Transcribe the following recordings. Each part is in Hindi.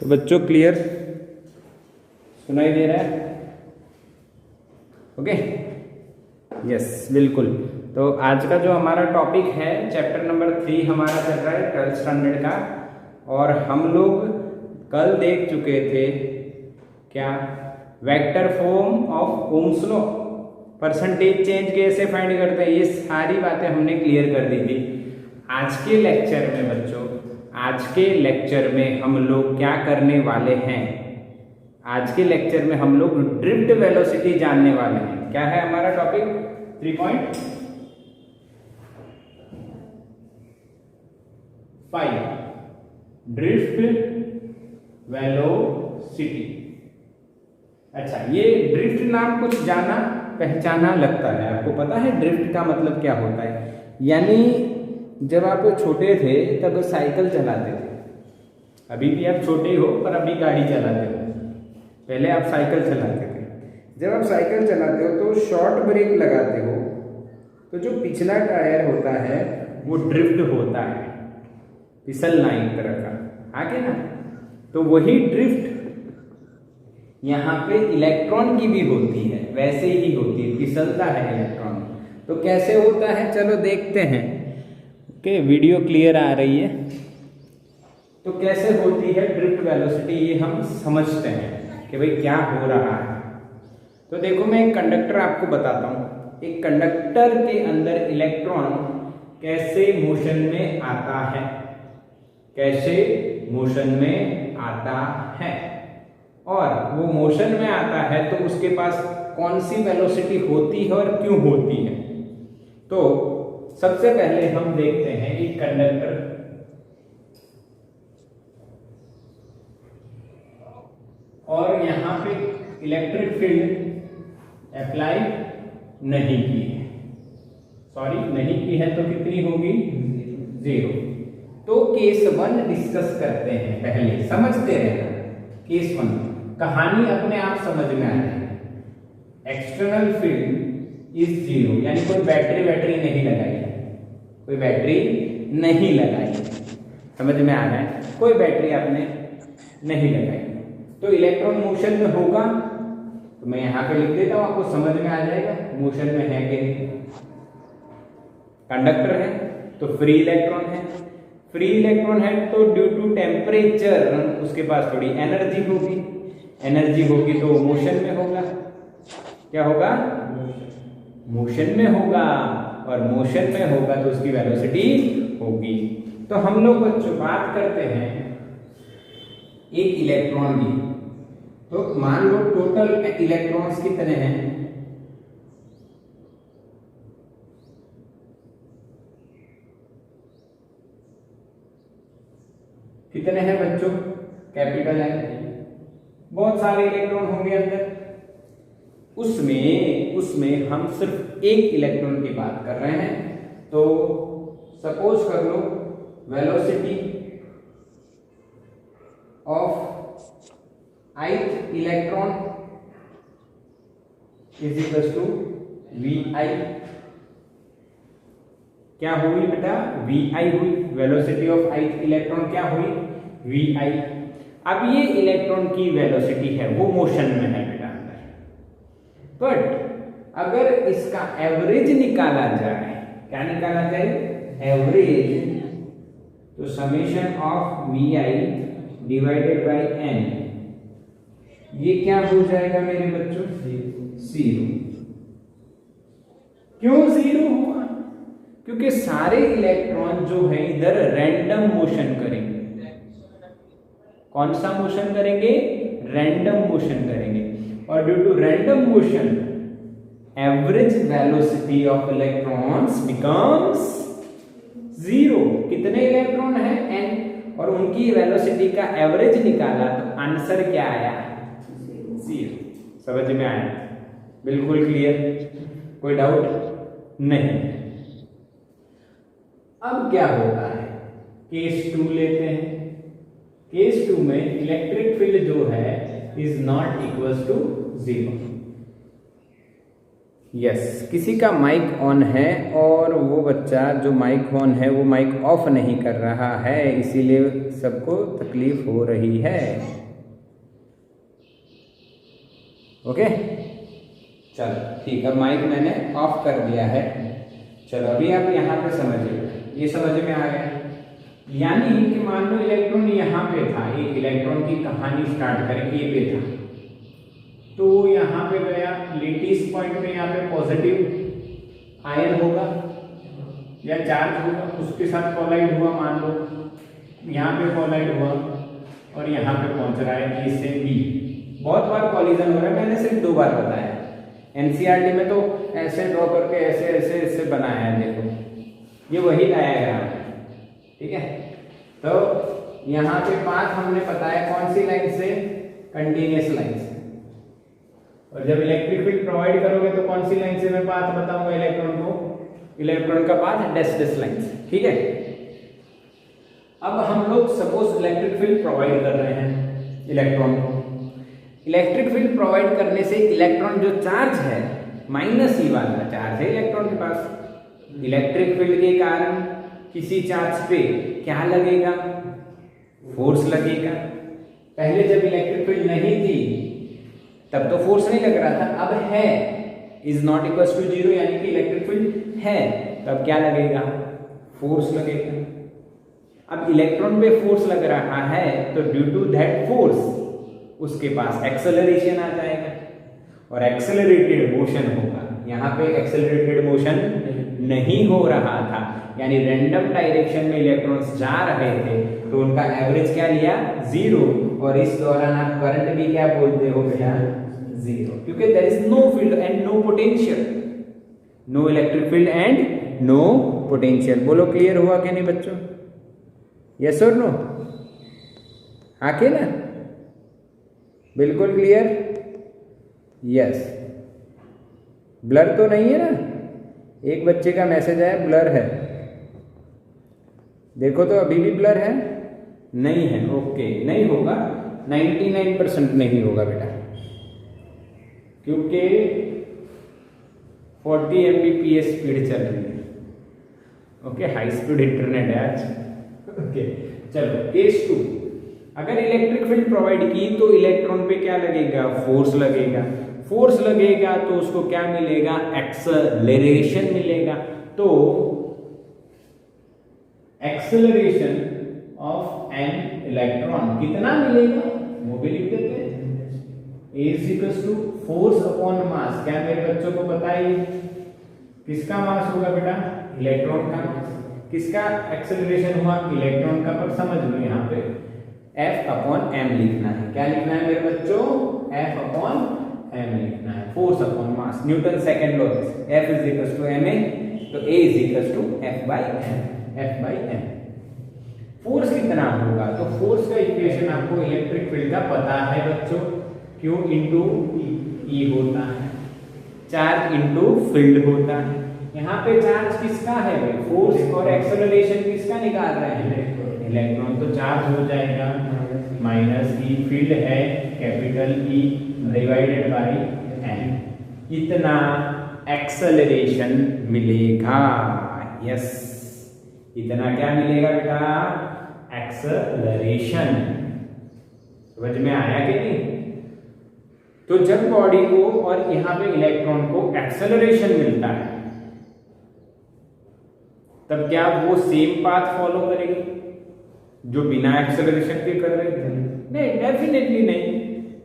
तो बच्चों क्लियर सुनाई दे रहा है? ओके, यस बिल्कुल। तो आज का जो हमारा टॉपिक है चैप्टर नंबर 3 हमारा चल रहा है 12th स्टैंडर्ड का, और हम लोग कल देख चुके थे क्या, vector form of Ohm's law, percentage change कैसे फाइंड करते हैं, ये सारी बातें हमने क्लियर कर दी थी। आज के लेक्चर में बच्चों, आज के लेक्चर में हम लोग क्या करने वाले हैं, आज के लेक्चर में हम लोग ड्रिफ्ट वेलोसिटी जानने वाले हैं। क्या है हमारा टॉपिक? 3.5 drift velocity. अच्छा, ये ड्रिफ्ट नाम कुछ जाना पहचाना लगता है, आपको पता है ड्रिफ्ट का मतलब क्या होता है? यानी जब आप छोटे थे तब साइकिल चलाते थे, अभी भी आप छोटे हो पर अभी गाड़ी चलाते हो, पहले आप साइकिल चलाते थे। जब आप साइकिल चलाते हो तो शॉर्ट ब्रेक लगाते हो तो जो पिछला टायर होता है वो ड्रिफ्ट होता है, फिसलना एक तरह का, आगे ना। तो वही ड्रिफ्ट यहाँ पे इलेक्ट्रॉन की भी होती है, वैसे ही होती है, फिसलता है इलेक्ट्रॉन। तो कैसे होता है चलो देखते हैं। ओके, वीडियो क्लियर आ रही है? तो कैसे होती है ड्रिफ्ट वेलोसिटी ये हम समझते हैं कि भाई क्या हो रहा है। तो देखो, मैं एक कंडक्टर आपको बताता हूँ। एक कंडक्टर के अंदर इलेक्ट्रॉन कैसे मोशन में आता है, कैसे मोशन में आता है, और वो मोशन में आता है तो उसके पास कौन सी वेलोसिटी होती है और क्यों होती है। तो सबसे पहले हम देखते हैं एक कंडक्टर, और यहां पे इलेक्ट्रिक फील्ड अप्लाई नहीं की है, सॉरी नहीं की है, तो कितनी होगी? 0। तो केस 1 डिस्कस करते हैं, पहले समझते रहना। केस 1 कहानी अपने आप समझ में आ जाएगी। एक्सटर्नल फील्ड इज 0, यानी कोई बैटरी नहीं लगाई, कोई बैटरी नहीं लगाई, समझ में आ रहा है? कोई बैटरी आपने नहीं लगाई, तो इलेक्ट्रॉन मोशन में होगा। तो मैं यहां पे लिख देता हूं, आपको समझ में आ जाएगा मोशन में है कि नहीं। कंडक्टर है तो फ्री इलेक्ट्रॉन है, फ्री इलेक्ट्रॉन है तो ड्यू टू टेम्परेचर उसके पास थोड़ी एनर्जी होगी, एनर्जी होगी तो मोशन में होगा। क्या होगा? मोशन में होगा, और मोशन में होगा तो उसकी वेलोसिटी होगी। तो हम लोग बच्चों बात करते हैं एक इलेक्ट्रॉन की, तो मान लो टोटल इलेक्ट्रॉन्स कितने हैं? कितने हैं बच्चों? कैपिटल है, बहुत सारे इलेक्ट्रॉन होंगे अंदर। उसमें हम सिर्फ एक इलेक्ट्रॉन की बात कर रहे हैं। तो सपोज कर लो velocity of ith electron is equal to VI। क्या हुई बेटा? VI हुई, वेलोसिटी ऑफ ith इलेक्ट्रॉन क्या हुई? VI। अब ये इलेक्ट्रॉन की वेलोसिटी है, वो मोशन में है बेटा अंदर, बट अगर इसका एवरेज निकाला जाए, क्या निकाला जाए? एवरेज, तो summation of VI divided by n, ये क्या हो जाएगा मेरे बच्चों? 0। क्यों 0 हुआ? क्योंकि सारे इलेक्ट्रॉन जो है इधर रैंडम मोशन करेंगे। कौन सा मोशन करेंगे? रैंडम मोशन करेंगे, और due to random motion average velocity of electrons becomes 0। कितने इलेक्ट्रॉन है? n, और उनकी वेलोसिटी का एवरेज निकाला तो आंसर क्या आया? 0। समझ में आया? बिल्कुल क्लियर, कोई डाउट नहीं। अब क्या होता है? केस 2 लेते हैं। केस 2 में इलेक्ट्रिक फील्ड जो है is not equal to 0। Yes, किसी का माइक ऑन है और वो बच्चा जो माइक ऑन है वो माइक ऑफ नहीं कर रहा है, इसीलिए सबको तकलीफ हो रही है। ओके, चलो ठीक है, माइक मैंने ऑफ कर दिया है। चलो अभी आप यहाँ पे समझिए, ये समझ में आ गया। यानी कि मान लो इलेक्ट्रॉन यहाँ पे था, एक इलेक्ट्रॉन की कहानी स्टार्ट करें, ए पे था, तो यहाँ पे गया लेटिस पॉइंट पे, यहाँ पे पॉजिटिव आयन होगा या चार्ज होगा, उसके साथ कोलाइड हुआ, मान लो यहाँ पे कोलाइड हुआ और यहाँ पे पहुंच रहा है ए से बी। बहुत बार कॉलिजन हो रहा है, मैंने सिर्फ 2 बार बताया। एनसीईआरटी में तो ऐसे ड्रॉ करके ऐसे ऐसे ऐसे बनाया है, देखो ये वही डायग्राम है, ठीक है। तो यहाँ पे पाथ हमने बताया कौन सी लाइन से, कंटिन्यूअस लाइन से। और जब इलेक्ट्रिक फील्ड प्रोवाइड करोगे तो कौन सी लाइन से मैं पाथ बताऊंगा इलेक्ट्रॉन को, इलेक्ट्रॉन का पाथ डैश डैश लाइन से, ठीक है। अब हम लोग सपोज इलेक्ट्रिक फील्ड प्रोवाइड कर रहे हैं इलेक्ट्रॉन को। इलेक्ट्रिक फील्ड प्रोवाइड करने से इलेक्ट्रॉन जो चार्ज है, माइनस ई वाला चार्ज है इलेक्ट्रॉन के पास, इलेक्ट्रिक फील्ड के कारण किसी चार्ज पे क्या लगेगा, फोर्स लगेगा। पहले जब इलेक्ट्रिक फील्ड नहीं थी तब तो फोर्स नहीं लग रहा था, अब है, इज नॉट इक्वल टू 0, यानी कि इलेक्ट्रिक फील्ड है, तब क्या लगेगा, फोर्स लगेगा। अब इलेक्ट्रॉन पे फोर्स लग रहा है तो ड्यू टू दैट फोर्स उसके पास एक्सेलरेशन आ जाएगा और एक्सेलरेटेड मोशन होगा। यहाँ पे एक्सेलरेटेड मोशन नहीं हो रहा था, यानी रैंडम डायरेक्शन में इलेक्ट्रॉन्स जा रहे थे, तो उनका एवरेज क्या लिया, 0, और इस दौरान आप करंट भी क्या बोलते हो बेटा, 0, क्योंकि there is no field and no potential, no electric field and no potential. बोलो क्लियर हुआ कि नहीं बच्चों, यस और नो, आके ना, बिल्कुल क्लियर, यस। ब्लर तो नहीं है ना, एक बच्चे का मैसेज आया ब्लर है, देखो तो अभी भी ब्लर है, नहीं है, ओके, नहीं होगा, 99% नहीं होगा बेटा, क्योंकि 40 Mbps स्पीड चल रही है। ओके, हाई स्पीड इंटरनेट है आज। ओके, चलो केस 2, अगर इलेक्ट्रिक फील्ड प्रोवाइड की तो इलेक्ट्रॉन पे क्या लगेगा, फोर्स लगेगा, फोर्स लगेगा तो उसको क्या मिलेगा, एक्सेलरेशन मिलेगा। तो एक्सेलरेशन ऑफ एन इलेक्ट्रॉन कितना मिलेगा, वो भी लिख देते हैं, A is equals to force upon मास। क्या मेरे बच्चों को बताइए, किसका मास होगा बेटा, इलेक्ट्रॉन का। किसका एक्सेलरेशन हुआ, इलेक्ट्रॉन का। पर समझ लो यहाँ पे F अपॉन m लिखना है, क्या लिखना है मेरे बच्चों, F अपॉन m लिखना है, force upon mass, Newton second law, F is equal to ma, तो A is equal to F by m। Force कितना होगा, तो फोर्स का इक्वेशन आपको इलेक्ट्रिक फील्ड का पता है बच्चों, Q इंटू E होता है, चार्ज इंटू फील्ड होता है। यहाँ पे चार्ज किसका है, फोर्स, और एक्सेलरेशन किसका निकाल रहे हैं, इलेक्ट्रॉन, तो चार्ज हो जाएगा माइनस ई, फील्ड है capital E divided by m, इतना एक्सेलरेशन मिलेगा। यस, इतना क्या मिलेगा बेटा, एक्सेलरेशन। समझ में आया कि नहीं। तो जब बॉडी को और यहाँ पे इलेक्ट्रॉन को एक्सेलरेशन मिलता है तब क्या वो सेम पाथ फॉलो करेगी जो बिना एक्सेलरेशन के कर रहे थे, नहीं, डेफिनेटली नहीं,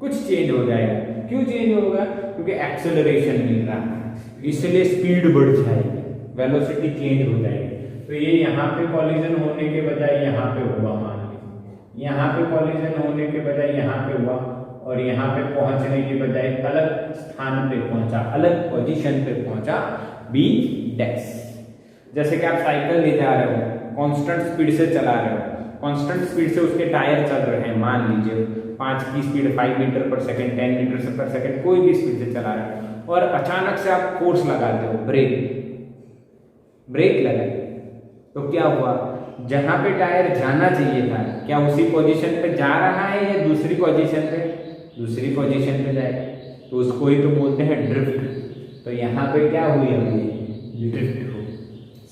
कुछ चेंज हो जाएगा। क्यों चेंज होगा, क्योंकि एक्सेलरेशन मिल रहा है, इसलिए स्पीड बढ़ जाएगी, वेलोसिटी चेंज हो जाएगी। तो ये यहाँ पे कॉलिजन होने के बजाय यहाँ पे हुआ, मान लीजिए यहाँ पे कॉलिजन होने के बजाय यहाँ पे हुआ, और यहाँ पे पहुंचने के बजाय अलग स्थान पे पहुंचा, अलग पोजीशन पे पहुंचा, बी डैश। जैसे कि आप साइकिल ले जा रहे हो, कांस्टेंट स्पीड से चला रहे हो, कांस्टेंट स्पीड से उसके टायर चल रहे हैं, मान लीजिए 5 की स्पीड 5 मीटर पर सेकंड, 10 मीटर पर सेकंड, कोई भी स्पीड से चला रहे हो, और अचानक से आप फोर्स लगाते हो, ब्रेक लगाए, तो क्या हुआ, जहां पे टायर जाना चाहिए था क्या उसी पोजीशन पे जा रहा है या दूसरी पोजीशन पे, दूसरी पोजीशन पे जाएगा, तो उसको ही तो बोलते हैं ड्रिफ्ट। तो यहाँ पे क्या हुई होगी, ड्रिफ्ट हो।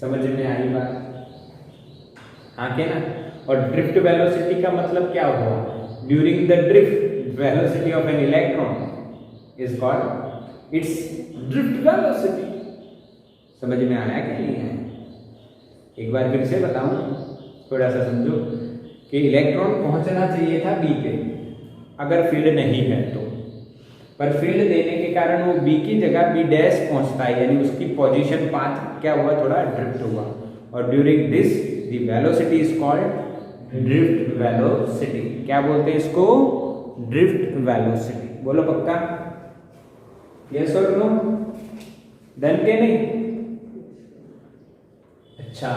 समझ में आई बात? हाँ के ना। और ड्रिफ्ट वेलोसिटी का मतलब क्या हुआ, during the drift velocity of an electron is called its drift velocity. समझ में आया कि नहीं है? एक बार फिर से बताऊं, थोड़ा सा समझो कि इलेक्ट्रॉन पहुंचना चाहिए था बी पे अगर फील्ड नहीं है तो, पर फील्ड देने के कारण वो बी की जगह बी डैश पहुंचता है, यानी उसकी पोजीशन पाथ क्या हुआ, थोड़ा ड्रिफ्ट हुआ। और during this the velocity is called drift velocity. क्या बोलते हैं इसको, ड्रिफ्ट वेलोसिटी। बोलो पक्का, यस और नो, डन के नहीं? अच्छा,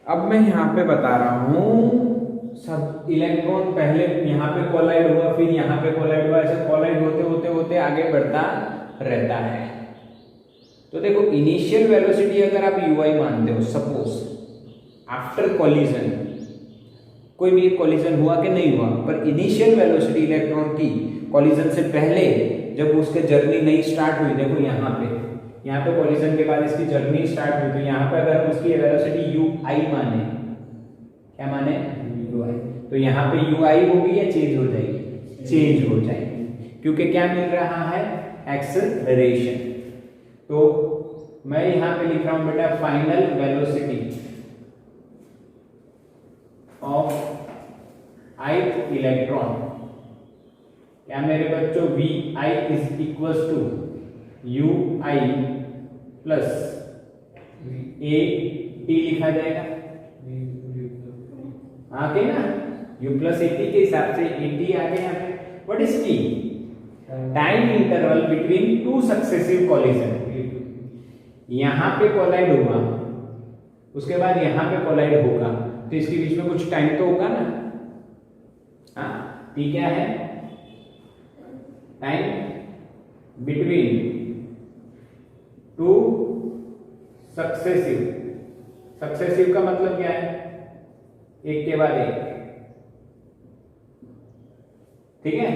अब मैं यहां पे बता रहा हूं, सब इलेक्ट्रॉन पहले यहां पे कोलाइड हुआ, फिर यहां पे कोलाइड हुआ, ऐसे कोलाइड होते होते होते आगे बढ़ता रहता है। तो देखो इनिशियल वेलोसिटी अगर आप ui मानते हो, सपोज आफ्टर कोलिजन, कोई भी कोलिजन हुआ कि नहीं हुआ, पर इनिशियल वेलोसिटी इलेक्ट्रॉन की कोलिजन से पहले जब उसके जर्नी नहीं स्टार्ट हुई, देखो यहाँ पे कोलिजन के बाद इसकी जर्नी स्टार्ट हुई, तो यहाँ पे अगर हम उसकी वेलोसिटी ui माने, क्या माने, ui, तो यहाँ पे ui होगी या चेंज हो जाएगी, चेंज हो जाएगी, क्योंकि क्या मिल रहा है, एक्सेलरेशन। तो मैं यहाँ पे लिख रहा हूं बेटा final velocity of ith electron, क्या मेरे बच्चों, vi is equal to ui प्लस a t लिखा जाएगा, आगे ना, u प्लस a t के हिसाब से a t आ गया। What is t, time interval between two successive collision. यहां पे कोलाइड हुआ, उसके बाद यहां पे कोलाइड होगा, तो इसके बीच में कुछ टाइम तो होगा ना। हाँ, t क्या है, time between two successive, successive का मतलब क्या है, एक के बाद एक, ठीक है।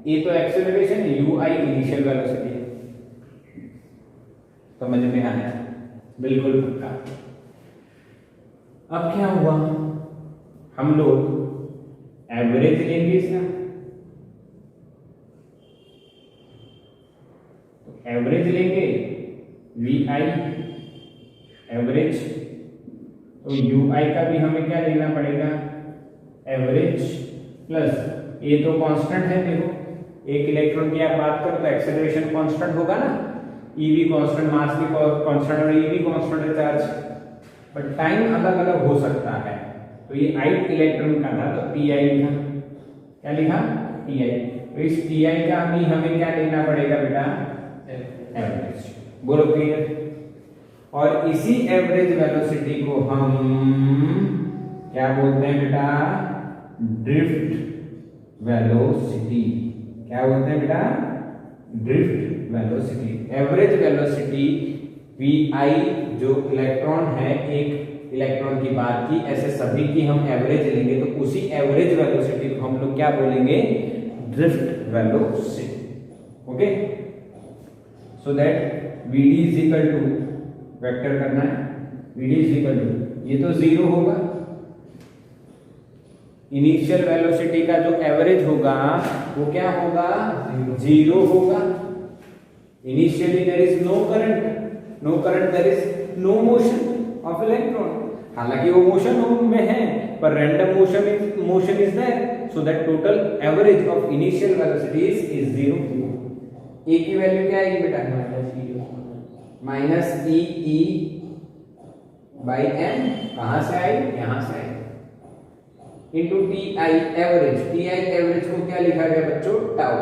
ये तो एक्सेलरेशन है, ui इनिशियल वेलोसिटी है, समझ में आया, बिल्कुल पक्का। अब क्या हुआ, हम लोग एवरेज लेंगे इसका, एवरेज लेंगे vi एवरेज, तो ui का भी हमें क्या लेना पड़ेगा, एवरेज प्लस, ये तो कांस्टेंट है, देखो एक इलेक्ट्रॉन की आप बात करो तो एक्सेलरेशन कांस्टेंट होगा ना, ई भी कांस्टेंट, मास भी कांस्टेंट और ई भी कांस्टेंट है चार्ज, बट टाइम अलग अलग हो सकता है। तो ये ith इलेक्ट्रॉन का था तो pi लिखा, क्या लिखा, pi। तो इस pi का भी हमें क्या लेना पड़ेगा बेटा, एवरेज। बोलो क्लियर। और इसी एवरेज वेलोसिटी को हम क्या बोलते हैं बेटा, ड्रिफ्ट वेलोसिटी। क्या बोलते हैं बेटा, drift velocity. Average velocity vi जो इलेक्ट्रॉन है, एक इलेक्ट्रॉन की बात की, ऐसे सभी की हम एवरेज लेंगे, तो उसी एवरेज वेलोसिटी को हम लोग क्या बोलेंगे, drift velocity. Okay, so that vd is equal to, vector करना है, vd इज इक्वल टू, ये तो जीरो होगा, इनिशियल वेलोसिटी का जो एवरेज होगा वो क्या होगा, जीरो होगा। Initially there is no current, there is no motion of electron, हालांकि वो मोशन में है पर random motion is there, so that total average of initial velocity is zero. A की वैल्यू क्या आएगी बेटा, minus E E by M, कहां से आई, यहां से आई, into T I average. T I average को क्या लिखा गया बच्चों, टाउ,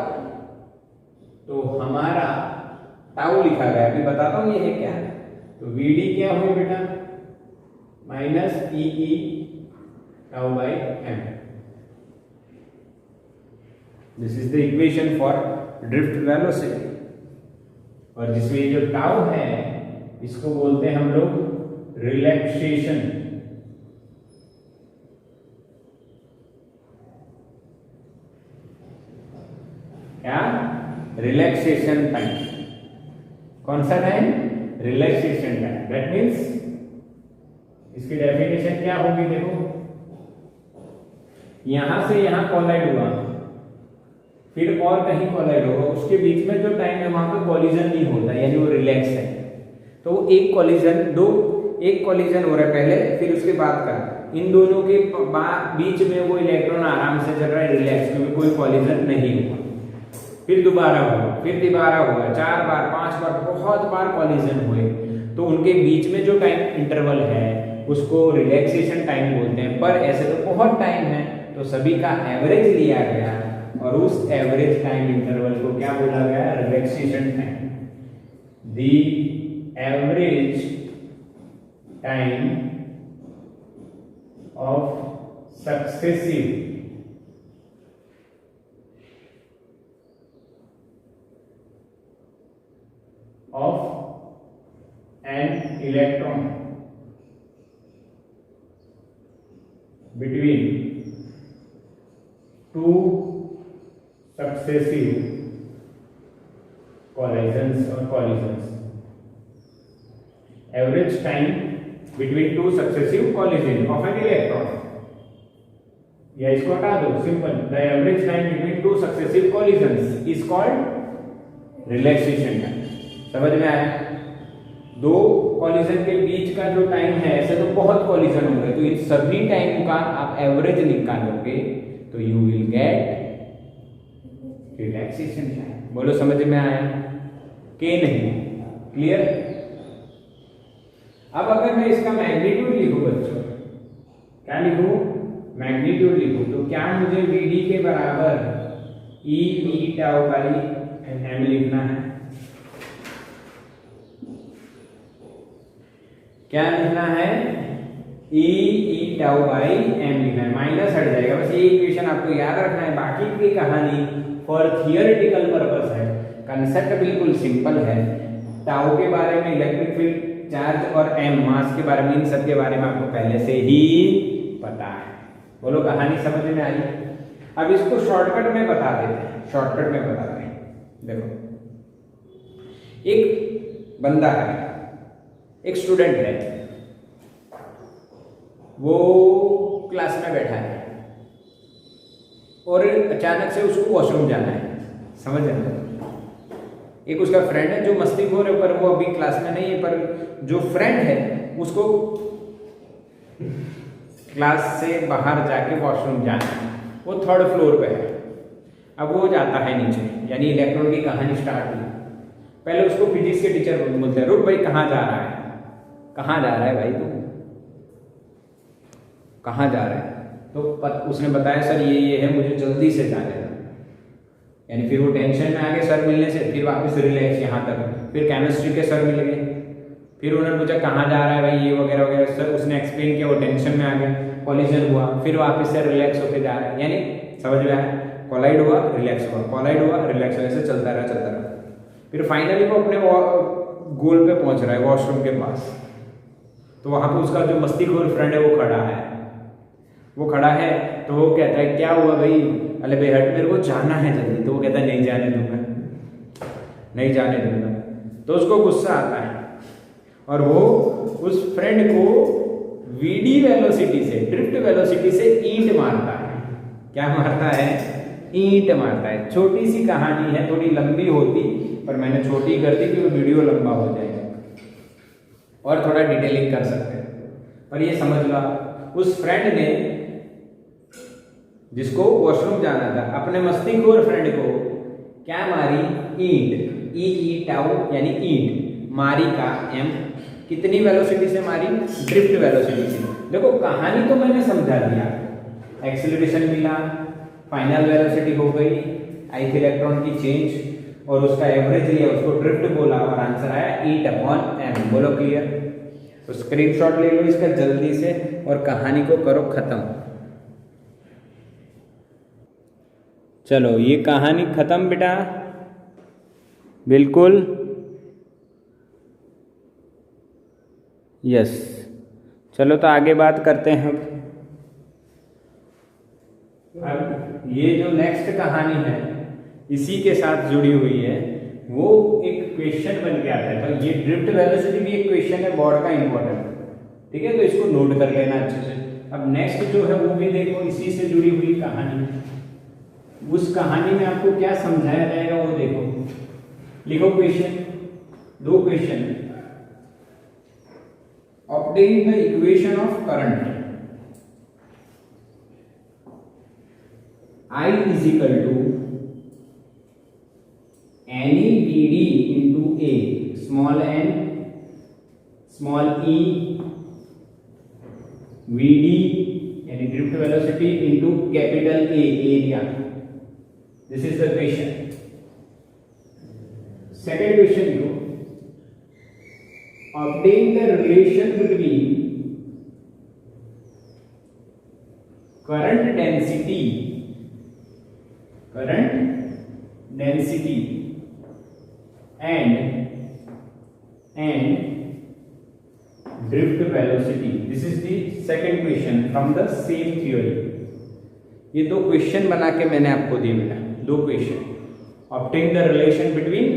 तो हमारा टाउ लिखा गया, अभी बताता हूं ये है क्या। तो वीडी क्या हुई बेटा, minus E e tau by m. This is the equation for drift velocity. और जिसमें जो टाउ है इसको बोलते हैं हम लोग रिलैक्सेशन। क्या? Relaxation time. कौन सा time? Relaxation time. That means इसकी डेफिनेशन क्या होगी? देखो, यहां से यहां कोलाइड हुआ, फिर और कहीं कोलाइड होगा, उसके बीच में जो टाइम है वहां पे कॉलिजन नहीं होता, यानी वो रिलैक्स है। तो एक कॉलिजन हो रहा है पहले, फिर उसके बाद का, इन दोनों के बीच में वो इलेक्ट्रॉन आराम से चल रहा है, रिलैक्स, क्योंकि कोई कॉलिजन नहीं हुआ। फिर दोबारा हुआ, फिर दोबारा हुआ, 4 बार 5 बार, बहुत बार कॉलिजन हुए, तो उनके बीच में जो टाइम इंटरवल है उसको रिलैक्सेशन टाइम बोलते हैं। पर ऐसे तो बहुत टाइम है, तो सभी का एवरेज लिया गया और उस एवरेज टाइम इंटरवल को क्या बोला गया? Relaxation time. The average time of successive of an electron between two successive collisions. Average time between two successive collisions of an electron. या इसको हटा दो, simple. The average time between two successive collisions is called relaxation time. समझ में आया? दो कॉलिजन के बीच का जो टाइम है, ऐसे तो बहुत कॉलिजन हो गए, तो इन सभी टाइम का आप एवरेज निकालोगे तो you will get relaxation time. बोलो, समझ में आया कि नहीं? क्लियर? अब अगर मैं इसका मैग्नीट्यूड लिखूं बच्चों, क्या लिखूं? मैग्नीट्यूड लिखूं, तो क्या मुझे वीडी के बराबर ई टाउ बाई एम लिखना है? क्या लिखना है? ई टाउ बाई एम लिखना है। माइनस हट जाएगा, बस ये इक्वेशन आपको याद रखना है। बाकी की कहानी फॉर थियोरेटिकल पर्पस है, कंसेप्ट बिल्कुल सिंपल है। टाउ के बारे में, इलेक्ट्रिक फील्ड, चार्ज और एम मास के बारे में, इन सब के बारे में आपको पहले से ही पता है। बोलो, कहानी समझ में आई? अब इसको शॉर्टकट में बता देते हैं, शॉर्टकट में बताते हैं। देखो, एक बंदा है, एक स्टूडेंट है, वो क्लास में बैठा है और अचानक से उसको वॉशरूम जाना है। समझ रहे हो? एक उसका फ्रेंड है जो मस्तीखोर है, पर वो अभी क्लास में नहीं है, पर जो फ्रेंड है उसको क्लास से बाहर जाके वॉशरूम जाना है। वो 3rd फ्लोर पे है। अब वो जाता है नीचे, यानी इलेक्ट्रॉन की कहानी स्टार्ट हुई। पहले उसको फिजिक्स के टीचर बोलते हैं, रुक भाई, कहाँ जा रहा है? कहाँ जा रहा है भाई तू? कहाँ जा रहा है? तो उसने बताया, सर ये है, मुझे जल्दी से जाना है। यानी फिर वो टेंशन में आ गए सर मिलने से, फिर वापस रिलैक्स यहाँ तक। फिर केमिस्ट्री के सर मिल गए, फिर उन्होंने पूछा कहाँ जा रहा है भाई, ये वगैरह वगैरह। सर उसने एक्सप्लेन किया, वो टेंशन में आ गए, कॉलिजन हुआ, फिर वापस से रिलैक्स होके जा रहा है। यानी समझ में आया? कॉलाइड हुआ, रिलैक्स हुआ, कॉलाइड हुआ, रिलैक्स हुआ, ऐसे चलता रहा। फिर फाइनली वो अपने गोल पे पहुंच रहा है, वॉशरूम के पास। तो वहां पे उसका जो मस्तीखोर फ्रेंड है वो खड़ा है। तो वो कहता है, क्या हुआ भाई? अरे भाई हट, मेरे को जाना है जल्दी। तो वो कहता है, नहीं जाने दूंगा। तो उसको गुस्सा आता है और वो उस फ्रेंड को वीडी वेलोसिटी से, ड्रिफ्ट वेलोसिटी से ईंट मारता है। क्या मारता है? ईंट मारता है। छोटी सी कहानी है, थोड़ी लंबी होती, पर मैंने छोटी कर दी कि वो वीडियो लंबा हो जाएगा और थोड़ा डिटेलिंग कर सकते हैं। पर ये समझ लो, उस फ्रेंड ने, जिसको वॉशरूम जाना था, अपने मस्तीखोर फ्रेंड को क्या मारी? ईंट। ई टाउ यानी ईंट। मारी का एम कितनी वेलोसिटी से मारी? ड्रिफ्ट वेलोसिटी से। देखो, कहानी तो मैंने समझा दिया, एक्सेलरेशन मिला, फाइनल वेलोसिटी हो गई, ith इलेक्ट्रॉन की चेंज, और उसका एवरेज लिया, उसको ड्रिफ्ट बोला, और आंसर आया E/m। बोलो क्लियर? तो स्क्रीनशॉट ले लो इसका जल्दी से और कहानी को करो खत्म। चलो, ये कहानी खत्म बेटा, बिल्कुल यस। चलो तो आगे बात करते हैं। अब ये जो नेक्स्ट कहानी है, इसी के साथ जुड़ी हुई है, वो एक क्वेश्चन बन के आता है। तो ये ड्रिफ्ट वेलोसिटी भी एक क्वेश्चन है बोर्ड का इंपॉर्टेंट, ठीक है, तो इसको नोट कर लेना अच्छे से। अब नेक्स्ट जो है वो भी देखो इसी से जुड़ी हुई कहानी, उस कहानी में आपको क्या समझाया जाएगा वो देखो। लिखो क्वेश्चन, दो question. Obtain the equation of current I is equal to any dd into a, small n small e vd यानी drift velocity into capital A area. This is the question. Second question you obtain the relation between current density and drift velocity. This is the second question from the same theory. ये दो क्वेश्चन बना के मैंने आपको दिए बेटा, दो question. Obtain the relation between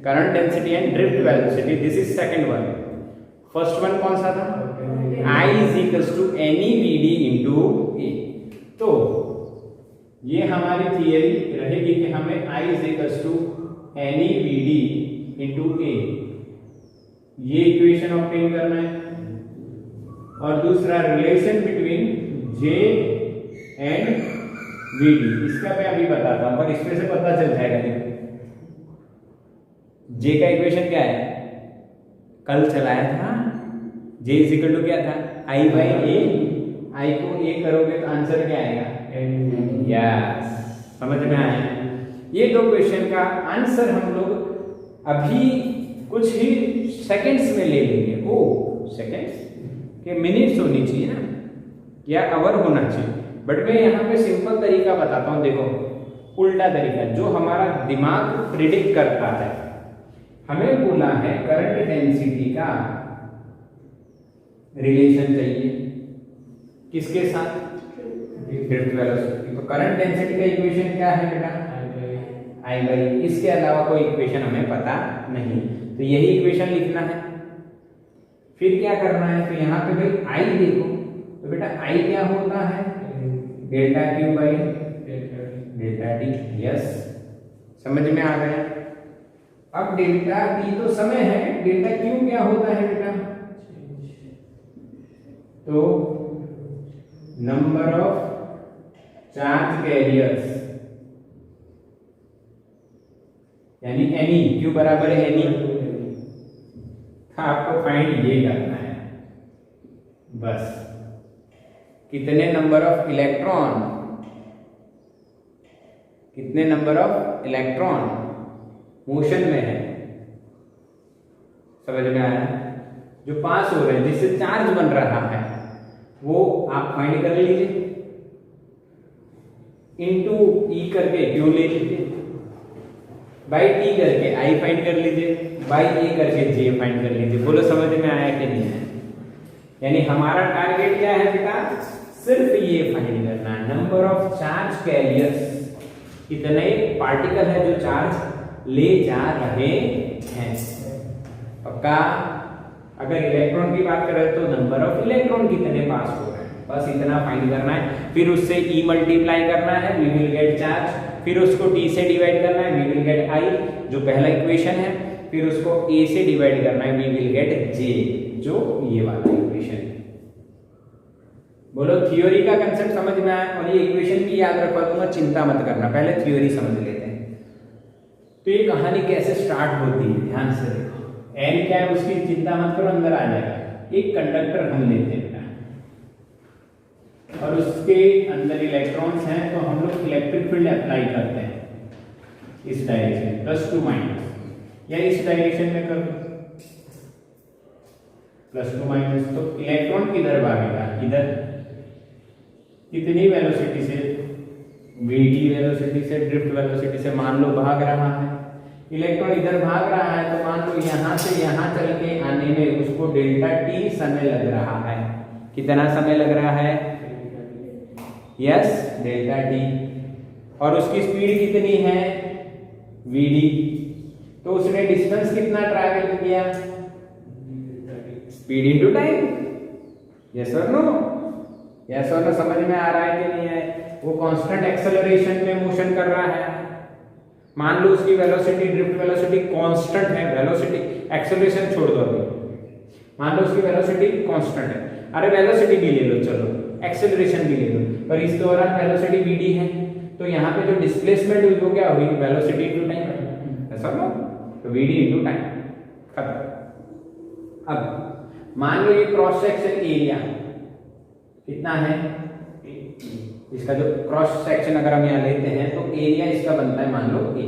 current density and drift velocity. This is second one. First one कौन सा था? I is equals to any vd into a. तो ये हमारी थियरी रहेगी कि हमें I is equals to any vd into a, ये इक्वेशन ऑब्टेन करना है। और दूसरा relation between J and vd, इसका मैं अभी बताता हूं, पर इसमें से पता चल जाएगा। देखो J का इक्वेशन क्या है, कल चलाया था। J इज इक्वल टू क्या था, I बाई ए। I को a करोगे तो आंसर क्या आएगा, यस, समझ में आया। ये दो क्वेश्चन का आंसर हम लोग अभी कुछ ही सेकंड्स में ले लेंगे। ओ सेकंड्स के मिनट्स होनी चाहिए ना, या आवर होना चाहिए, बट मैं यहाँ पे सिंपल तरीका बताता हूँ। देखो उल्टा तरीका, जो हमारा दिमाग प्रिडिक्ट करता है। हमें बोला है करंट डेंसिटी का रिलेशन चाहिए किसके साथ, ड्रिफ्ट वेलोसिटी। तो करंट डेंसिटी का इक्वेशन क्या है बेटा, I बाई, इसके अलावा कोई इक्वेशन हमें पता नहीं, तो यही इक्वेशन लिखना है। फिर क्या करना है, तो यहाँ पे भाई I देखो, तो बेटा I क्या होता है, delta Q by delta T. Yes, समझ में आ गया। अब डेल्टा टी तो समय है, डेल्टा क्यू क्या होता है बेटा, तो नंबर ऑफ चार्ज कैरियर्स, यानी एनी, क्यू बराबर है एनी। आपको फाइंड ये करना है बस, कितने नंबर ऑफ इलेक्ट्रॉन, कितने नंबर ऑफ इलेक्ट्रॉन मोशन में है, समझ में आया। जो पास हो रहे हैं, जिससे चार्ज बन रहा है, वो आप फाइंड कर लीजिए। इनटू ई करके क्यू ले लीजिए, बाई टी करके आई फाइंड कर लीजिए, बाई ए करके जे फाइंड कर लीजिए। बोलो समझ में आया कि नहीं है। यानी हमारा टारगेट क्या है बेटा, सिर्फ ये फाइंड करना है, नंबर ऑफ चार्ज कैरियर्स, कितने पार्टिकल है जो चार्ज ले जा रहे हैं। पक्का। अगर इलेक्ट्रॉन की बात करें तो नंबर ऑफ इलेक्ट्रॉन कितने पास हो रहे हैं, बस इतना फाइंड करना है। फिर उससे E मल्टीप्लाई करना है, वी विल गेट चार्ज। फिर उसको T से डिवाइड करना है, वी विल गेट I, जो पहला इक्वेशन है। फिर उसको A से डिवाइड करना है, वी विल गेट J, जो ये वाला इक्वेशन है। बोलो थ्योरी का कंसेप्ट समझ में आया। और ये इक्वेशन भी याद रखवा दूंगा, चिंता मत करना, पहले थ्योरी समझ लेते हैं। तो ये कहानी कैसे स्टार्ट होती है, ध्यान से देखो। एन क्या है उसकी चिंता मत करो, अंदर आ जाएगा। एक कंडक्टर हम लेते हैं और उसके अंदर इलेक्ट्रॉन्स हैं, तो हम लोग इलेक्ट्रिक फील्ड अप्लाई करते हैं इस डायरेक्शन, प्लस टू माइनस, या इस डायरेक्शन में कर दो प्लस टू माइनस। तो इलेक्ट्रॉन किधर भागेगा, इधर। कितनी वेलोसिटी से, वीडी वेलोसिटी से, ड्रिफ्ट वेलोसिटी से मान लो भाग रहा है। इलेक्ट्रॉन इधर भाग रहा है, तो मान लो यहां से यहां चल के आने में उसको डेल्टा टी समय लग रहा है। कितना समय लग रहा है, यस डेल्टा टी। और उसकी स्पीड कितनी है vd, तो उसने डिस्टेंस कितना ट्रैवल किया, स्पीड इनटू टाइम। यस और नो, यस और नो, समझ में आ रहा है कि नहीं है? वो कांस्टेंट एक्सेलरेशन में मोशन कर रहा है। मान लो उसकी वेलोसिटी, ड्रिफ्ट वेलोसिटी कांस्टेंट है, वेलोसिटी एक्सेलरेशन छोड़ दो अभी, मान लो उसकी वेलोसिटी कांस्टेंट है। अरे वेलोसिटी भी ले लो, चलो एक्सेलरेशन भी ले लो, पर इस दौरान वेलोसिटी vd है, तो यहाँ पे जो डिस्प्लेसमेंट हुई वो क्या हुई, वेलोसिटी इनटू टाइम। ऐसा नो, तो vd इनटू टाइम, खत्म। अब मान लो ये क्रॉस सेक्शन एरिया कितना है, इसका जो क्रॉस सेक्शन अगर हम यहाँ लेते हैं तो एरिया इसका बनता है मान लो a।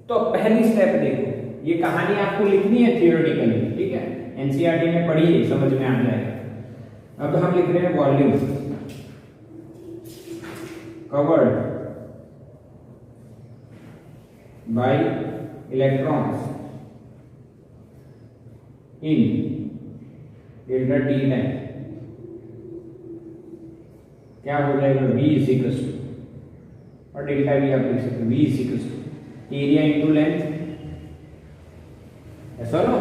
तो पहली स्टेप देखो, ये कहानी आपको लिखनी है थियोरेटिकली, ठीक है, एनसीईआरटी में पढ़ी है, समझ में आ जाएगा। अब हम लिख रहे हैं volume covered by electrons in delta t time, क्या हो जाएगा, v इज इक्वल टू, और डेल्टा v आप लिख सकते हो, v is equal to area into length, ऐसा नो,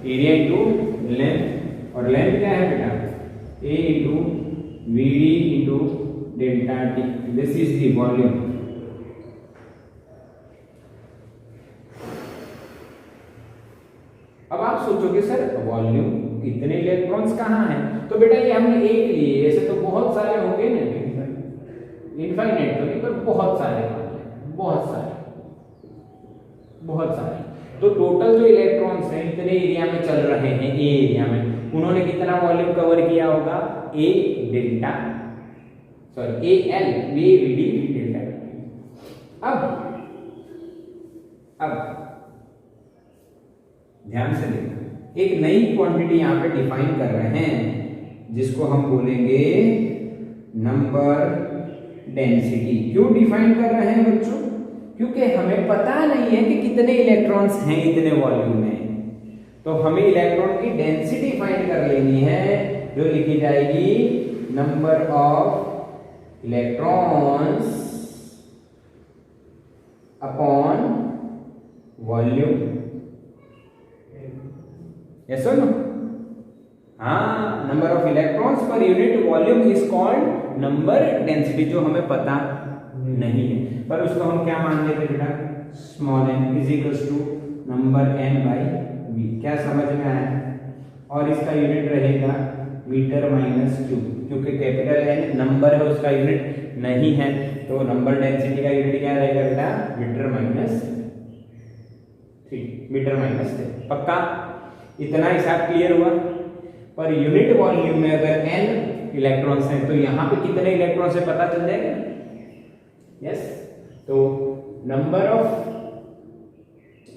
एरिया इंटू लेंथ, और लेंथ क्या है बेटा, a into v D into delta t, this is the volume. अब आप सोचोगे सर वॉल्यूम, इतने इलेक्ट्रॉन्स कहाँ हैं, तो बेटा ये हमने एक लिए, ऐसे तो बहुत सारे होंगे ना, इनफाइनाइट तो नहीं पर बहुत सारे, बहुत सारे, बहुत सारे। तो टोटल जो इलेक्ट्रॉन्स हैं इतने एरिया में चल रहे हैं, ए एरिया में, उन्होंने कितना वॉल्यूम कवर किया होगा, A delta, sorry A L V V D delta. अब ध्यान से देखो, एक नई क्वांटिटी यहां पे डिफाइन कर रहे हैं जिसको हम बोलेंगे नंबर डेंसिटी। क्यों डिफाइन कर रहे हैं बच्चों, क्योंकि हमें पता नहीं है कि कितने इलेक्ट्रॉन्स हैं इतने वॉल्यूम में, तो हमें इलेक्ट्रॉन की डेंसिटी फाइंड कर लेनी है, जो लिखी जाएगी number of electrons upon volume. Yes और नो, हाँ, नंबर ऑफ इलेक्ट्रॉन्स पर unit volume is called number density, जो हमें पता नहीं है, पर उसको हम क्या मान लेते बेटा, small n is equals to number n by v। क्या समझ में आया? और इसका यूनिट रहेगा मीटर माइनस क्यूब, क्योंकि कैपिटल N नंबर है उसका यूनिट नहीं है, तो नंबर डेंसिटी का यूनिट क्या रहेगा बेटा, मीटर माइनस 3, मीटर माइनस 3। पक्का? इतना हिसाब क्लियर हुआ? पर यूनिट वॉल्यूम में अगर n इलेक्ट्रॉन्स हैं तो यहाँ पे कितने इलेक्ट्रॉन्स है पता चल जाएगा। यस, तो नंबर ऑफ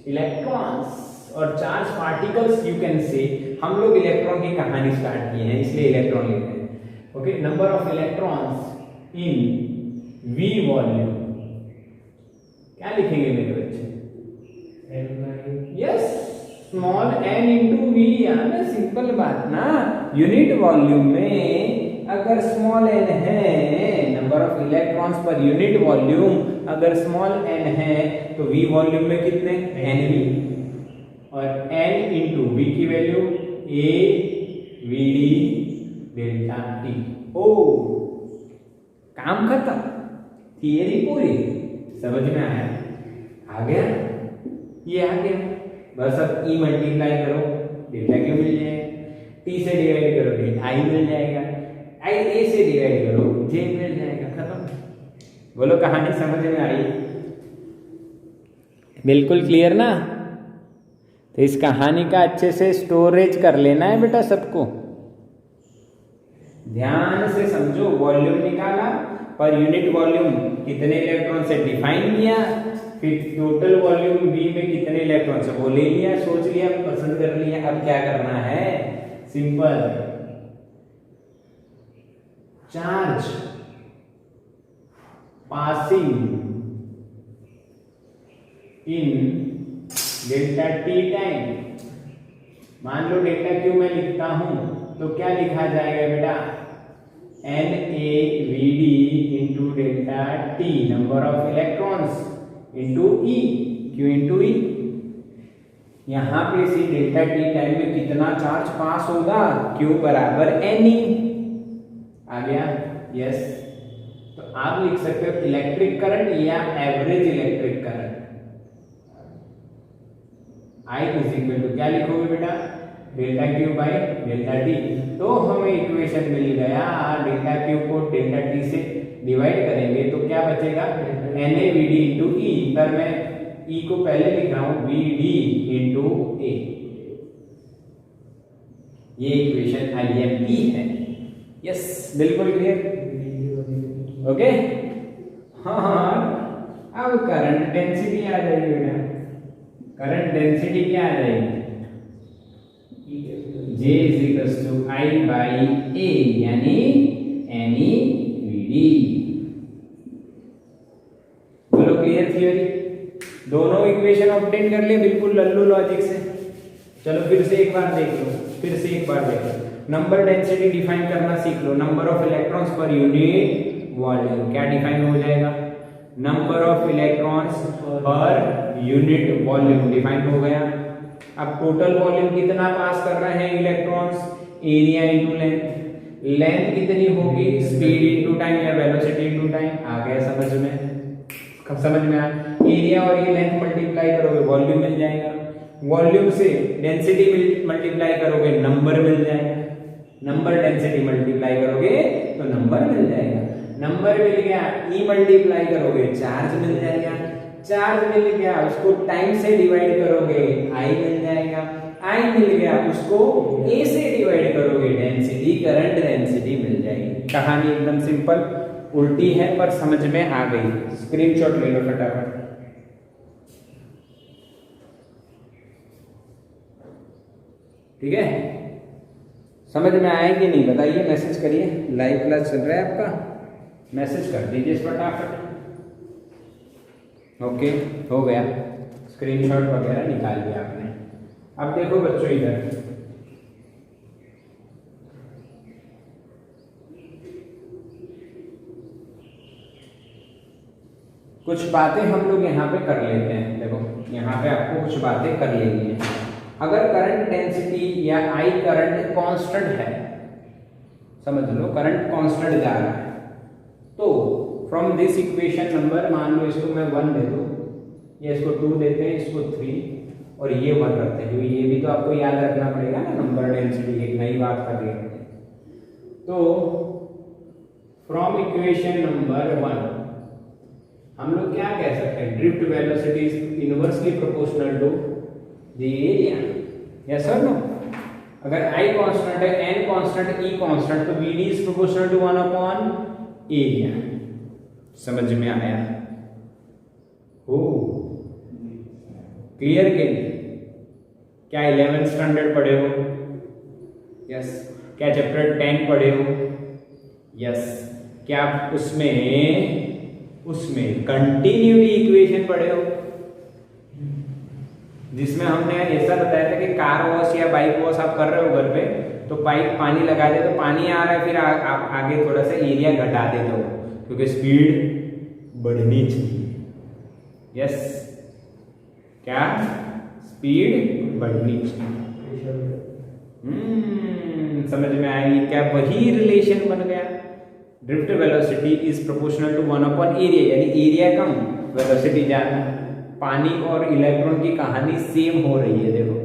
इलेक्ट्रॉन्स और charge particles you can say, हम लोग इलेक्ट्रॉन की कहानी स्टार्ट की है इसलिए इलेक्ट्रॉन लिखते हैं। Okay, number of electrons in v volume, क्या लिखेंगे मेरे बच्चे? Yes, small n into v, यानी सिंपल बात ना, यूनिट वॉल्यूम में अगर स्मॉल n है, नंबर ऑफ इलेक्ट्रॉन्स पर यूनिट वॉल्यूम अगर स्मॉल n है, तो v वॉल्यूम में कितने, nv, और n इंटू v की value a v d delta t। ओ, काम खत्म, थियरी पूरी, समझ में आया? आ गया, ये आ गया, बस अब e मल्टीप्लाई करो, डेल्टा क्यू मिल जाएगा, t से डिवाइड करो डेल्टा i मिल जाएगा, a से डिवाइड करो j मिल जाएगा, खत्म। बोलो कहानी समझ में आई? बिल्कुल क्लियर ना? तो इस कहानी का अच्छे से स्टोरेज कर लेना है बेटा सबको, ध्यान से समझो। वॉल्यूम निकाला, पर यूनिट वॉल्यूम कितने इलेक्ट्रॉन से डिफाइन किया, फिर टोटल वॉल्यूम V में कितने इलेक्ट्रॉन से वो ले लिया, सोच लिया, पसंद कर लिया। अब क्या करना है, simple, charge passing in delta t time, मान लो डेल्टा क्यू मैं लिखता हूं तो क्या लिखा जाएगा बेटा, NaVd into delta T, number of electrons into E, Q into E. यहाँ पे से डेल्टा टी टाइम में कितना चार्ज पास होगा, क्यू बराबर एन ई। आ गया? यस। तो आप लिख सकते हो इलेक्ट्रिक करंट या average electric current. I is equal to क्या लिखोगे बेटा, delta Q by delta T. तो हमें इक्वेशन मिल गया, डेल्टा क्यू को डेल्टा टी से डिवाइड करेंगे तो क्या बचेगा, N A V D into E. पर मैं ई को पहले लिख रहा हूं वी डी इंटू ए। ये इक्वेशन आई एम पी है। यस, बिल्कुल क्लियर। ओके, हाँ। अब करंट डेंसिटी आ जाएगी बेटा। करंट डेंसिटी क्या आ जाएगी, J is equals to I by A, यानी एन ई वी डी। बोलो क्लियर थियरी? दोनों इक्वेशन ऑब्टेन कर लिए बिल्कुल लल्लू लॉजिक से। चलो फिर से एक बार देख लो, फिर से एक बार देखो। नंबर डेंसिटी डिफाइन करना सीख लो। नंबर ऑफ इलेक्ट्रॉन्स पर यूनिट वॉल्यूम क्या डिफाइन हो जाएगा, नंबर ऑफ इलेक्ट्रॉन्स पर यूनिट वॉल्यूम डिफाइन हो गया। अब टोटल वॉल्यूम कितना पास कर रहे हैं electrons, area into length. Length कितनी होगी, स्पीड इंटू टाइम या वेलोसिटी इंटू टाइम। आ गया समझ में? कब समझ में आया? एरिया और ये लेंथ मल्टीप्लाई करोगे वॉल्यूम मिल जाएगा, वॉल्यूम से डेंसिटी मल्टीप्लाई करोगे नंबर मिल जाएगा, नंबर डेंसिटी मल्टीप्लाई करोगे तो नंबर मिल जाएगा, नंबर मिल गया, ई मल्टीप्लाई करोगे चार्ज मिल जाएगा, चार्ज मिल गया उसको टाइम से डिवाइड करोगे आई मिल जाएगा, आई मिल गया उसको ए से डिवाइड करोगे डेंसिटी, करंट डेंसिटी मिल जाएगी। कहानी एकदम सिंपल, उल्टी है पर समझ में आ गई। स्क्रीनशॉट ले लो फटाफट। ठीक है, समझ में आया कि नहीं बताइए, मैसेज करिए। लाइव क्लास चल रहा है आपका, मैसेज कर दीजिए फटाफट। ओके, हो गया, स्क्रीनशॉट वगैरह निकाल दिया आपने। अब देखो बच्चों इधर, कुछ बातें हम लोग यहाँ पे कर लेते हैं। देखो यहाँ पे आपको कुछ बातें कर लेनी है। अगर करंट डेंसिटी या आई करंट कांस्टेंट है, समझ लो करंट कांस्टेंट जा रहा है, तो फ्रॉम दिस इक्वेशन नंबर, मान लो इसको मैं 1 दे दूं, या इसको 2 देते हैं, इसको 3 और ये 1 रखते हैं, क्योंकि ये भी तो आपको याद रखना पड़ेगा ना, नंबर डेंसिटी एक नई बात कर रही है। तो फ्रॉम इक्वेशन नंबर 1 हम लोग क्या कह सकते हैं, drift velocity is inversely proportional to the area. Yes और नो? अगर I कांस्टेंट है, N कांस्टेंट, E कांस्टेंट, तो VD is proportional to 1 upon area. समझ में आया? हो क्लियर के लिए? क्या 11th स्टैंडर्ड पढ़े हो? यस। क्या चैप्टर 10 पढ़े हो? यस। क्या उसमें कंटिन्यूटी इक्वेशन पढ़े हो, जिसमें हमने ऐसा बताया था कि कार वॉश या बाइक वॉश आप कर रहे हो घर पे, तो पाइप पानी लगा दे तो पानी आ रहा है, फिर आप आगे थोड़ा सा एरिया घटा देते हो क्योंकि स्पीड बढ़नी चाहिए। यस, क्या स्पीड बढ़नी चाहिए। समझ में आएगी क्या? वही रिलेशन बन गया, drift velocity is proportional to 1 upon area, यानी एरिया कम वेलोसिटी ज्यादा। पानी और इलेक्ट्रॉन की कहानी सेम हो रही है। देखो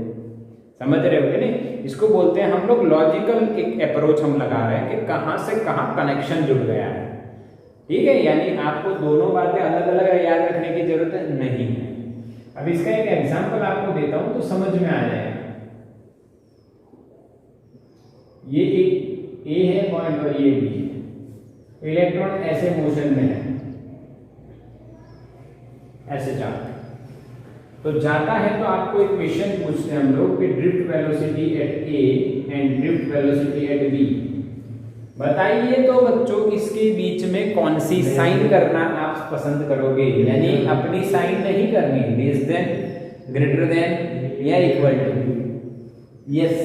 समझ रहे हो कि नहीं? इसको बोलते हैं हम लोग लॉजिकल एक अप्रोच हम लगा रहे हैं कि कहां से कहां कनेक्शन जुड़ गया है। ठीक है, यानी आपको दोनों बातें अलग अलग याद रखने की जरूरत नहीं है। अब इसका एक एग्जांपल आपको देता हूं तो समझ में आ जाएगा। ये एक ए है पॉइंट और ये बी है, इलेक्ट्रॉन ऐसे मोशन में है, ऐसे जाता है, तो जाता है तो आपको एक क्वेश्चन पूछते हैं हम लोग कि drift velocity at A and drift velocity at B, बताइए तो बच्चों इसके बीच में कौन सी साइन करना आप पसंद करोगे? यानी अपनी साइन नहीं करनी, लेस देन, ग्रेटर देन या equal to. Yes,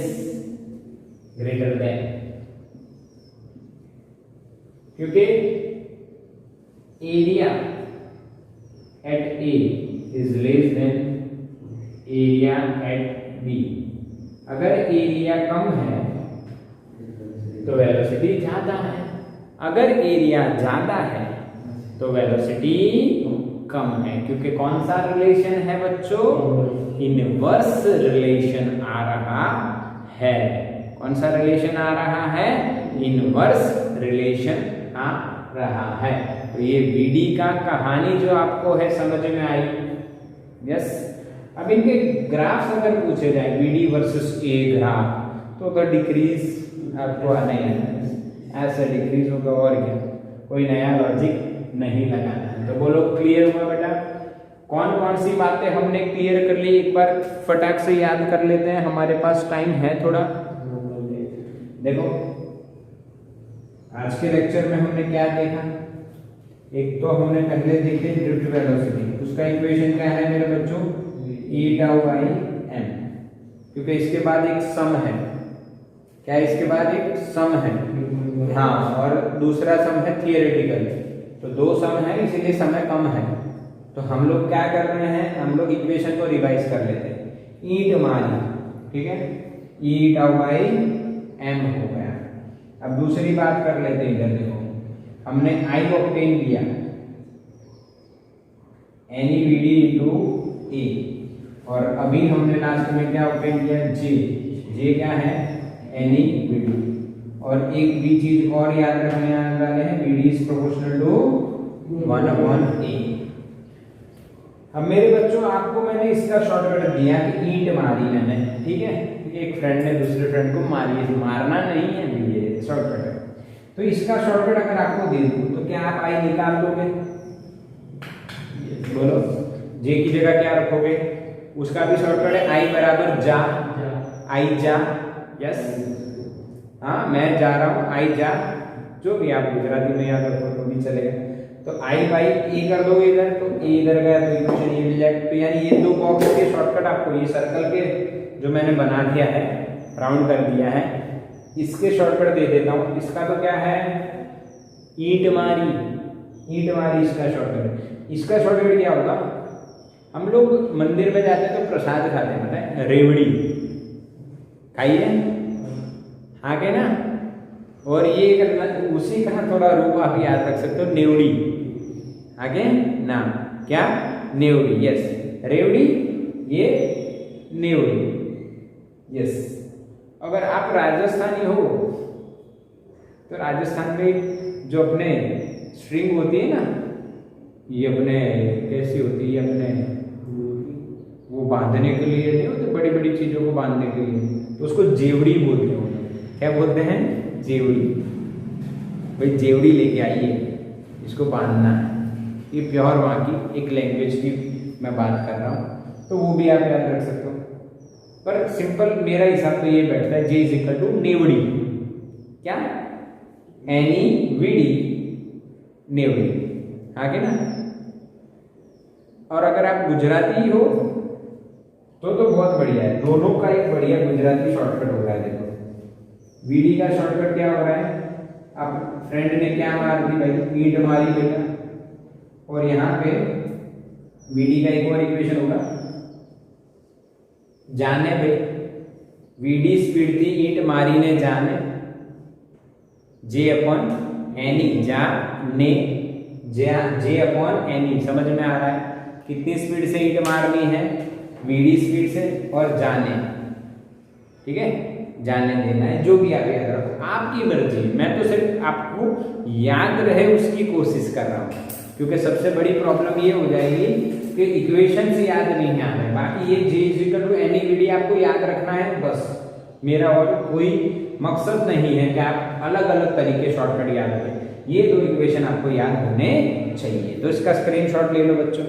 greater than, क्योंकि area at A is less than area at B. अगर एरिया कम है तो वेलोसिटी ज्यादा है, अगर एरिया ज्यादा है तो वेलोसिटी कम है, क्योंकि कौन सा रिलेशन है बच्चों? इनवर्स रिलेशन आ रहा है। कौन सा रिलेशन आ रहा है? इनवर्स रिलेशन आ रहा है। तो ये बीडी का कहानी जो आपको है समझ में आई। यस। अब इनके ग्राफ्स अगर पूछे जाए बीडी वर्सेस ए ग्राफ, तो अगर डिक्रीज आपको आना ही है, ऐसा डिक्रीज होगा और क्या, कोई नया लॉजिक नहीं लगाना है। तो बोलो क्लियर हुआ बेटा? कौन कौन सी बातें हमने क्लियर कर ली, एक बार फटाक से याद कर लेते हैं, हमारे पास टाइम है थोड़ा। देखो आज के लेक्चर में हमने क्या देखा? एक तो हमने पहले देखे ड्रिफ्ट वेलोसिटी, उसका इक्वेशन क्या है मेरे बच्चों? ई टाउ बाई एम, क्योंकि इसके बाद एक सम है। क्या इसके बाद एक सम है? हाँ, और दूसरा सम है थियोरेटिकल। तो दो सम है, इसीलिए समय कम है। तो हम लोग क्या कर रहे हैं? हम लोग इक्वेशन को रिवाइज कर लेते हैं। ईट मारी, ठीक है, ई टाउ बाई एम हो गया। अब दूसरी बात कर लेते हैं, इधर देखो हमने आई ऑब्टेन किया, एनी बी डी इंटू ए, और अभी हमने लास्ट में क्या ऑब्टेन किया? जे। जे क्या है? N e v d. और एक भी चीज और याद रखने वाले हैं, v d is proportional to 1/a। अब मेरे बच्चों आपको मैंने इसका शॉर्टकट दिया कि ईंट मारी मैंने, ठीक है, एक फ्रेंड ने दूसरे फ्रेंड को मारी, मारना नहीं है, ये शॉर्टकट है। तो इसका शॉर्टकट अगर आपको दे दूं तो क्या आप आई निकाल लोगे? बोलो, जे की जगह क्या रखोगे? उसका भी शॉर्टकट है आई बराबर जा, आई जा। यस, हाँ मैं जा रहा हूं, आई जा, जो भी आप गुजराती में याद रखो तो भी चलेगा। तो आई बाई ए कर दोगे इधर, तो ए इधर गया तो इक्वेशन ये मिल जाएगा। तो यानी ये दो बॉक्स के शॉर्टकट आपको, ये सर्कल के जो मैंने बना दिया है, राउंड कर दिया है, इसके शॉर्टकट दे देता हूं। इसका तो क्या है? ईंट मारी, ईंट मारी इसका शॉर्टकट। इसका शॉर्टकट क्या होगा? हम लोग मंदिर में जाते हैं तो प्रसाद खाते हैं, पता है, रेवड़ी खाइए, हाँ के ना। और ये करना, उसी का थोड़ा रूप आप याद रख सकते हो, नेवड़ी, आगे नाम क्या? नेवड़ी। यस, रेवड़ी, ये नेवड़ी। यस। अगर आप राजस्थानी हो तो राजस्थान में जो अपने स्ट्रिंग होती है ना, ये अपने कैसी होती है, अपने वो बांधने के लिए नहीं होते, बड़ी बड़ी चीजों को बांधने के लिए, तो उसको जेवड़ी बोलते हैं। क्या बोलते हैं? जेवड़ी। भाई जेवड़ी लेके आइए, इसको बांधना है। ये प्योर वहाँ की एक लैंग्वेज की मैं बात कर रहा हूँ, तो वो भी आप याद रख सकते हो। पर सिंपल मेरा हिसाब तो ये बैठता है, J is equal to n e v d. क्या? एनी वीडी नेवड़ी, आगे ना। और अगर आप गुजराती हो तो बहुत बढ़िया है, दोनों का एक बढ़िया गुजराती शॉर्टकट हो रहा है। देखो वीडी का शॉर्टकट क्या हो रहा है? अब फ्रेंड ने क्या मार दी भाई? ईंट मारी बेटा। और यहाँ पे वीडी का एक और इक्वेशन होगा, जाने भाई, वीडी स्पीड थी, ईंट मारी ने जाने, जे अपॉन एनी, जा ने, जे अपॉन एनी। समझ में आ रहा है? कितनी स्पीड से ईंट मारनी है? वीडी स्पीड से, और जाने, ठीक है, जाने देना है, जो भी आप याद रखो, आपकी मर्जी। मैं तो सिर्फ आपको याद रहे उसकी कोशिश कर रहा हूँ, क्योंकि सबसे बड़ी प्रॉब्लम ये हो जाएगी कि इक्वेशंस याद नहीं आ रहे। बाकी ये J is equal to N E V D आपको याद रखना है बस। मेरा और कोई मकसद नहीं है कि आप अलग अलग तरीके शॉर्टकट याद करें। ये दो इक्वेशन आपको याद होने चाहिए। तो इसका स्क्रीनशॉट ले लो बच्चों।